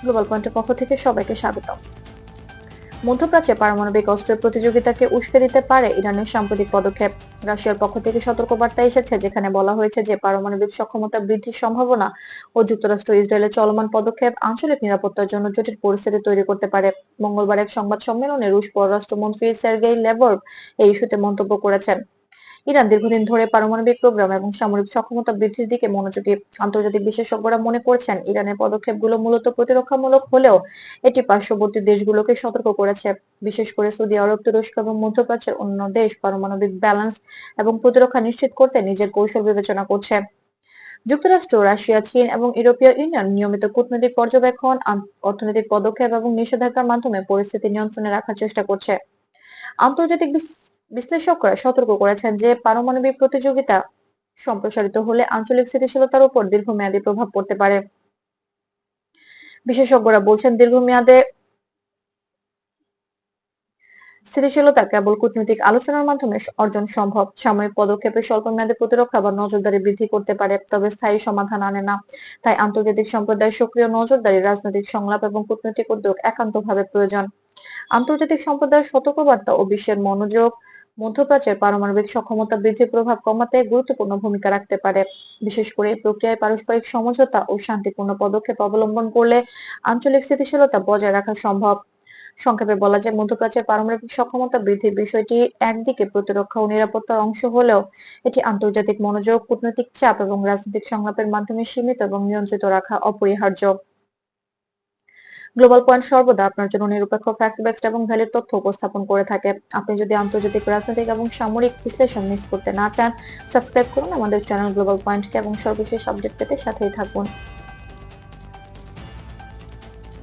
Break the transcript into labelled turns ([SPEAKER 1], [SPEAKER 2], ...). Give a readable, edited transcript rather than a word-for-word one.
[SPEAKER 1] Global পয়েন্টের পক্ষ থেকে সবাইকে স্বাগত। মধ্যপ্রাচ্যে পারমাণবিক অস্ত্রের প্রতিযোগিতাকে উস্কে দিতে পারে ইরানের সাম্প্রতিক পদক্ষেপ। রাশিয়ার পক্ষ থেকে সতর্কবার্তা এসেছে, যেখানে বলা হয়েছে যে পারমাণবিক সক্ষমতা বৃদ্ধির সম্ভাবনা ও যুক্তরাষ্ট্র ইসরায়েলের চলমান পদক্ষেপ আঞ্চলিক নিরাপত্তার জন্য জটিল পরিস্থিতি তৈরি করতে পারে। মঙ্গলবার এক সংবাদ সম্মেলনে রুশ পররাষ্ট্রমন্ত্রী সের্গেই ল্যাভরভ এই ইস্যুতে মন্তব্য করেছেন। ইরান দীর্ঘদিন ধরে পারমাণবিক প্রোগ্রাম এবং সামরিক সক্ষমতা বৃদ্ধির দিকে মনোযোগী। আন্তর্জাতিক বিশেষজ্ঞরা মনে করছেন, ইরানের পদক্ষেপগুলো মূলত প্রতিরক্ষামূলক হলেও এটি পার্শ্ববর্তী দেশগুলোকে সতর্ক করেছে। বিশেষ করে সৌদি আরব, তুরস্ক এবং মধ্যপ্রাচ্যের অন্য দেশ পারমাণবিক ব্যালেন্স এবং প্রতিরক্ষা নিশ্চিত করতে নিজের কৌশল বিবেচনা করছে। যুক্তরাষ্ট্র, রাশিয়া, চীন এবং ইউরোপীয় ইউনিয়ন নিয়মিত কূটনৈতিক পর্যবেক্ষণ, অর্থনৈতিক পদক্ষেপ এবং নিষেধাজ্ঞার মাধ্যমে পরিস্থিতি নিয়ন্ত্রণে রাখার চেষ্টা করছে। আন্তর্জাতিক বিশ্লেষকরা সতর্ক করেছেন যে পারমাণবিক প্রতিযোগিতা সম্প্রসারিত হলে আঞ্চলিক স্থিতিশীলতার উপর দীর্ঘমেয়াদী প্রভাব পড়তে পারে। বিশেষজ্ঞরা বলছেন, দীর্ঘমেয়াদে স্থিতিশীলতা কেবল কূটনৈতিক আলোচনার মাধ্যমে অর্জন সম্ভব। সাময়িক পদক্ষেপে স্বল্পমেয়াদী প্রতিরক্ষা বা নজরদারি বৃদ্ধি করতে পারে, তবে স্থায়ী সমাধান আনে না। তাই আন্তর্জাতিক সম্প্রদায়ের সক্রিয় নজরদারি, রাজনৈতিক সংলাপ এবং কূটনৈতিক উদ্যোগ একান্তভাবে প্রয়োজন। আন্তর্জাতিক সম্প্রদায়ের সতর্কবার্তা ও বিশ্বের মনোযোগ মধ্যপ্রাচ্যের পারমাণবিক সক্ষমতা বৃদ্ধির প্রভাব কমাতে গুরুত্বপূর্ণ ভূমিকা রাখতে পারে। বিশেষ করে এই প্রক্রিয়ায় পারস্পরিক সমঝোতা ও শান্তিপূর্ণ পদক্ষেপ অবলম্বন করলে আঞ্চলিক স্থিতিশীলতা বজায় রাখা সম্ভব। সংক্ষেপে বলা যায়, মধ্যপ্রাচ্যের পারমাণবিক সক্ষমতা বৃদ্ধির বিষয়টি একদিকে প্রতিরক্ষা ও নিরাপত্তার অংশ হলেও এটি আন্তর্জাতিক মনোযোগ, কূটনৈতিক চাপ এবং রাজনৈতিক সংলাপের মাধ্যমে সীমিত এবং নিয়ন্ত্রিত রাখা অপরিহার্য। গ্লোবাল পয়েন্ট সর্বদা আপনার জন্য নিরপেক্ষ, ফ্যাক্ট বেসড এবং ভ্যালিড তথ্য উপস্থাপন করে থাকে। আপনি যদি আন্তর্জাতিক, রাজনৈতিক এবং সামরিক বিশ্লেষণ মিস করতে না চান, সাবস্ক্রাইব করুন আমাদের চ্যানেল গ্লোবাল পয়েন্টকে এবং সর্বশেষ আপডেট পেতে সাথেই থাকুন।